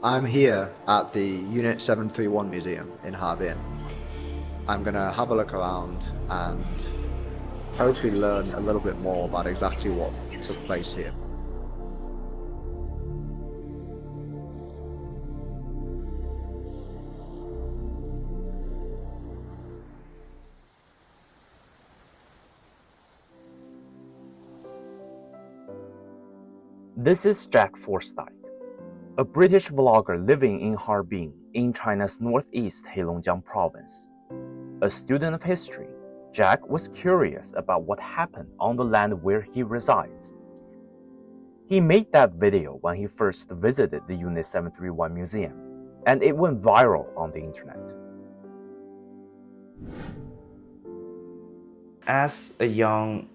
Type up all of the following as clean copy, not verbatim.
I'm here at the Unit 731 Museum in Harbin. I'm going to have a look around and hopefully learn a little bit more about exactly what took place here. This is Jack Forsdike, a British vlogger living in Harbin in China's northeast Heilongjiang Province. A student of history, Jack was curious about what happened on the land where he resides. He made that video when he first visited the Unit 731 Museum, and it went viral on the internet. As a young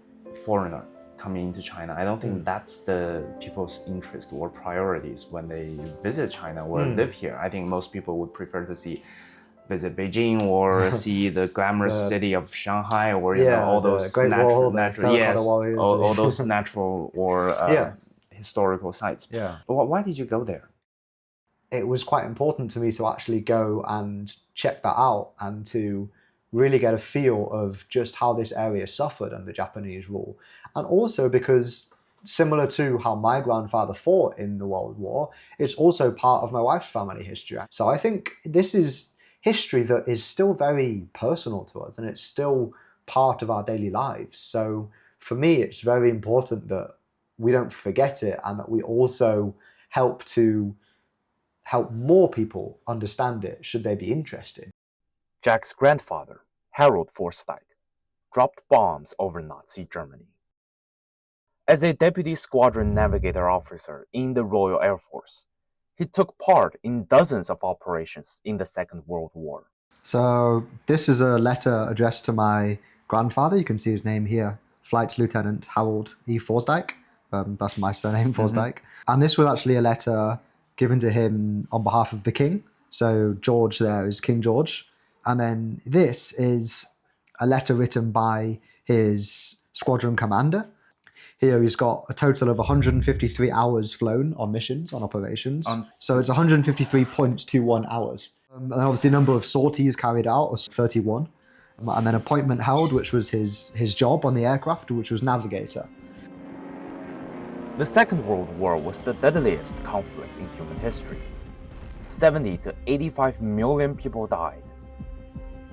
foreigner coming into China, I don't think that's the people's interest or priorities when they visit China or live here. I think most people would prefer to visit Beijing or see the glamorous city of Shanghai or all those natural all those natural or historical sites. Why did you go there? It was quite important to me to actually go and check that out and to really get a feel of just how this area suffered under Japanese rule. And also because, similar to how my grandfather fought in the World War, it's also part of my wife's family history. So I think this is history that is still very personal to us and it's still part of our daily lives. So for me, it's very important that we don't forget it and that we also help more people understand it should they be interested. Jack's grandfather, Harold Forsdike, dropped bombs over Nazi Germany. As a deputy squadron navigator officer in the Royal Air Force, he took part in dozens of operations in the Second World War. So this is a letter addressed to my grandfather. You can see his name here, Flight Lieutenant Harold E. Forsdike. That's my surname, Forsdike. And this was actually a letter given to him on behalf of the King. So George there is King George. And then this is a letter written by his squadron commander. Here he's got a total of 153 hours flown on missions, on operations. So it's 153.21 hours. And obviously the number of sorties carried out was 31. And then appointment held, which was his job on the aircraft, which was navigator. The Second World War was the deadliest conflict in human history. 70 to 85 million people died.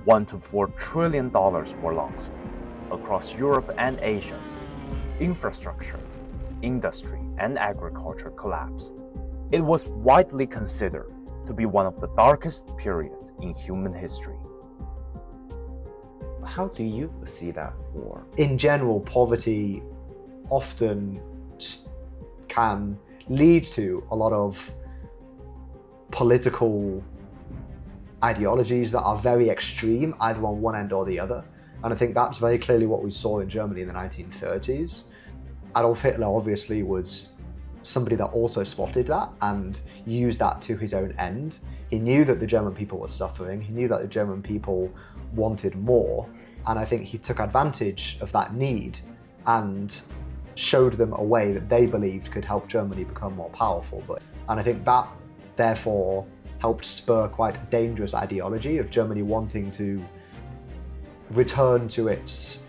$1 to $4 trillion were lost across Europe and Asia. Infrastructure, industry, and agriculture collapsed. It was widely considered to be one of the darkest periods in human history. How do you see that war? In general, poverty often can lead to a lot of political ideologies that are very extreme, either on one end or the other. And I think that's very clearly what we saw in Germany in the 1930s. Adolf Hitler obviously was somebody that also spotted that and used that to his own end. He knew that the German people were suffering. He knew that the German people wanted more. And I think he took advantage of that need and showed them a way that they believed could help Germany become more powerful. And I think that, therefore, helped spur quite a dangerous ideology of Germany wanting to return to its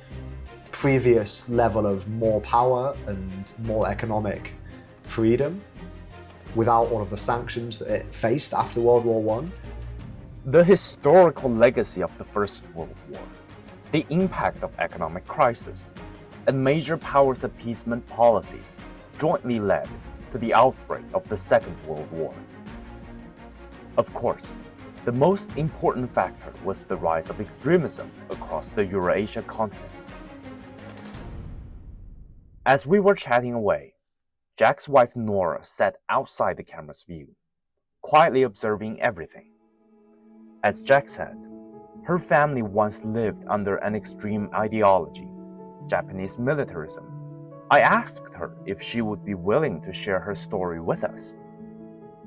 previous level of more power and more economic freedom without all of the sanctions that it faced after World War I. The historical legacy of the First World War, the impact of economic crisis, and major powers' appeasement policies jointly led to the outbreak of the Second World War. Of course, the most important factor was the rise of extremism across the Eurasia continent. As we were chatting away, Jack's wife Nora sat outside the camera's view, quietly observing everything. As Jack said, her family once lived under an extreme ideology, Japanese militarism. I asked her if she would be willing to share her story with us.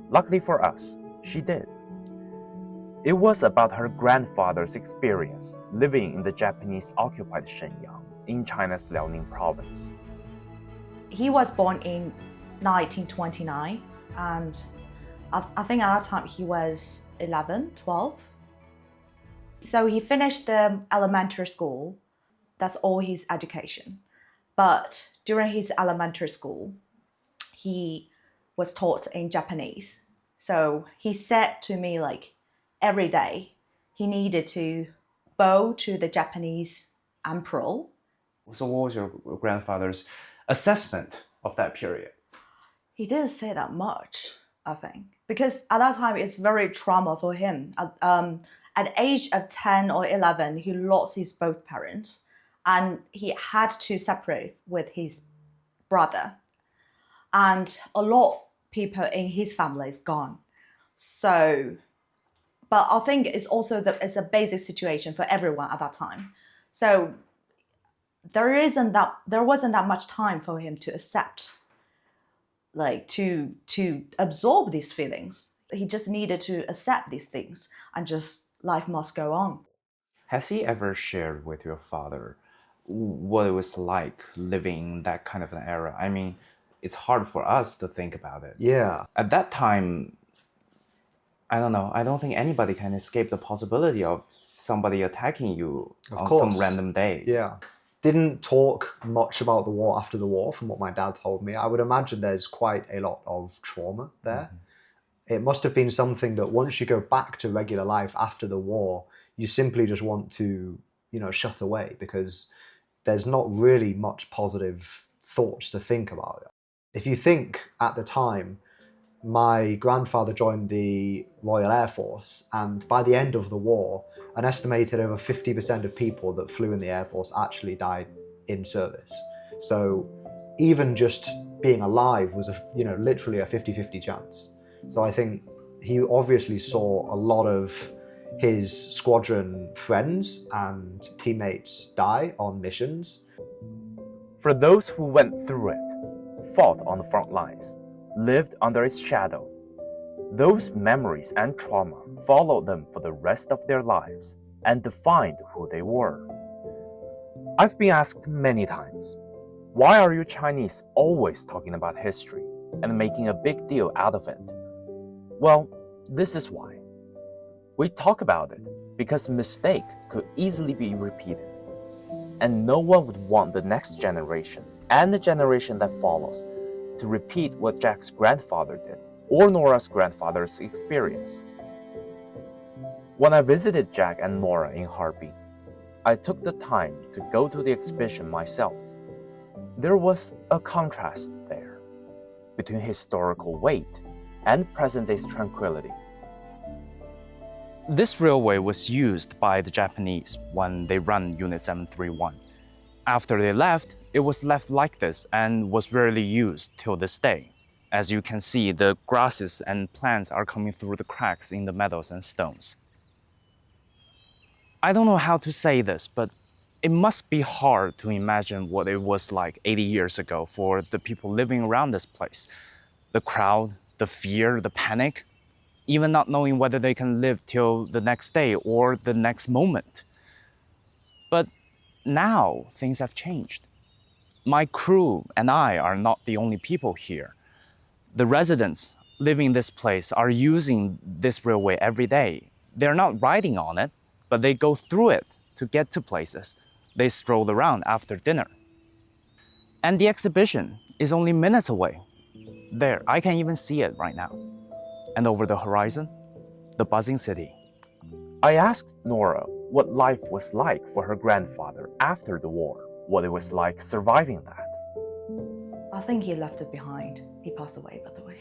Luckily for us, she did. It was about her grandfather's experience living in the Japanese-occupied Shenyang in China's Liaoning province. He was born in 1929, and I think at that time he was 11, 12. So he finished the elementary school. That's all his education. But during his elementary school, he was taught in Japanese. So he said to me, like, every day he needed to bow to the Japanese emperor. So what was your grandfather's assessment of that period? He didn't say that much, I think, because at that time it's very trauma for him. At the age of 10 or 11, he lost his both parents, and he had to separate with his brother. And a lot of people in his family is gone. So, but I think it's also it's a basic situation for everyone at that time. So there wasn't that much time for him to accept, like to absorb these feelings. He just needed to accept these things, and just life must go on. Has he ever shared with your father what it was like living in that kind of an era? I mean, it's hard for us to think about it. Yeah. At that time, I don't know, I don't think anybody can escape the possibility of somebody attacking you on some random day. Yeah. Didn't talk much about the war after the war, from what my dad told me. I would imagine there's quite a lot of trauma there. Mm-hmm. It must have been something that once you go back to regular life after the war, you simply just want to, shut away, because there's not really much positive thoughts to think about. If you think at the time, my grandfather joined the Royal Air Force, and by the end of the war, an estimated over 50% of people that flew in the Air Force actually died in service. So even just being alive was literally a 50-50 chance. So I think he obviously saw a lot of his squadron friends and teammates die on missions. For those who went through it, fought on the front lines, lived under its shadow, those memories and trauma followed them for the rest of their lives and defined who they were. I've been asked many times, why are you Chinese always talking about history and making a big deal out of it? Well, this is why. We talk about it because a mistake could easily be repeated, and no one would want the next generation and the generation that follows to repeat what Jack's grandfather did, or Nora's grandfather's experience. When I visited Jack and Nora in Harbin, I took the time to go to the exhibition myself. There was a contrast there between historical weight and present-day tranquility. This railway was used by the Japanese when they ran Unit 731. After they left, it was left like this and was rarely used till this day. As you can see, the grasses and plants are coming through the cracks in the metals and stones. I don't know how to say this, but it must be hard to imagine what it was like 80 years ago for the people living around this place. The crowd, the fear, the panic, even not knowing whether they can live till the next day or the next moment. But now things have changed. My crew and I are not the only people here. The residents living in this place are using this railway every day. They're not riding on it, but they go through it to get to places. They stroll around after dinner. And the exhibition is only minutes away. There, I can even see it right now. And over the horizon, the buzzing city. I asked Nora what life was like for her grandfather after the war, what it was like surviving that. I think he left it behind. He passed away, by the way.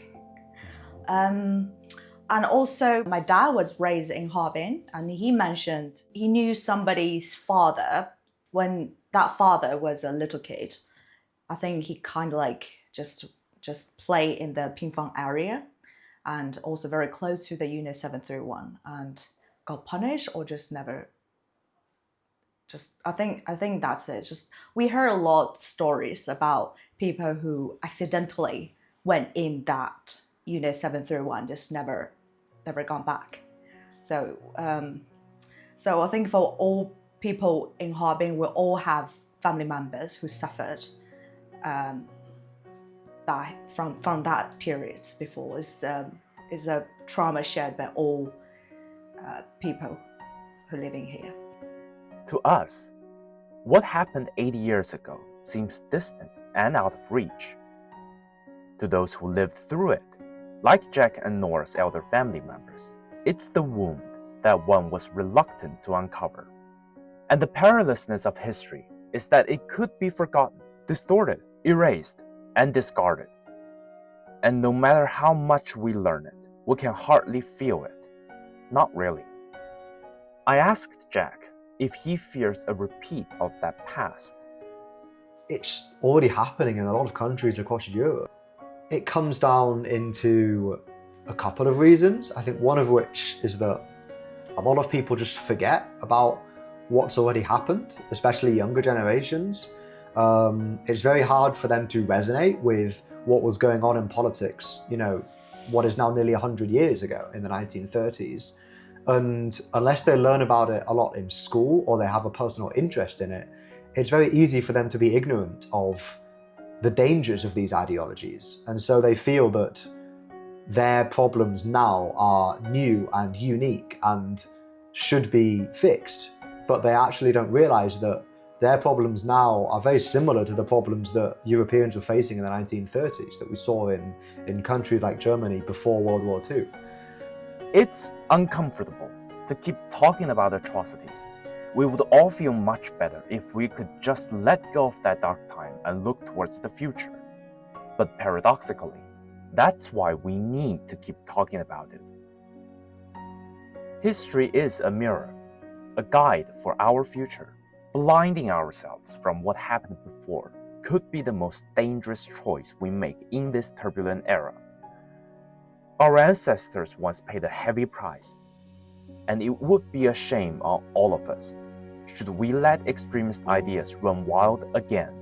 And also, my dad was raised in Harbin, and he mentioned he knew somebody's father when that father was a little kid. I think he kind of like just play in the Pingfang area, and also very close to the Unit 731, and got punished or just never. I think that's it. Just we heard a lot of stories about people who accidentally went in that Unit 731, just never gone back. So I think for all people in Harbin, we all have family members who suffered that from that period before. It's a trauma shared by all people who are living here. To us, what happened 80 years ago seems distant and out of reach. To those who lived through it, like Jack and Nora's elder family members, it's the wound that one was reluctant to uncover. And the perilousness of history is that it could be forgotten, distorted, erased, and discarded. And no matter how much we learn it, we can hardly feel it. Not really. I asked Jack if he fears a repeat of that past. It's already happening in a lot of countries across Europe. It comes down into a couple of reasons. I think one of which is that a lot of people just forget about what's already happened, especially younger generations. It's very hard for them to resonate with what was going on in politics, what is now nearly 100 years ago in the 1930s. And unless they learn about it a lot in school or they have a personal interest in it, it's very easy for them to be ignorant of the dangers of these ideologies. And so they feel that their problems now are new and unique and should be fixed. But they actually don't realize that their problems now are very similar to the problems that Europeans were facing in the 1930s, that we saw in countries like Germany before World War II. It's uncomfortable to keep talking about atrocities. We would all feel much better if we could just let go of that dark time and look towards the future. But paradoxically, that's why we need to keep talking about it. History is a mirror, a guide for our future. Blinding ourselves from what happened before could be the most dangerous choice we make in this turbulent era. Our ancestors once paid a heavy price, and it would be a shame on all of us should we let extremist ideas run wild again.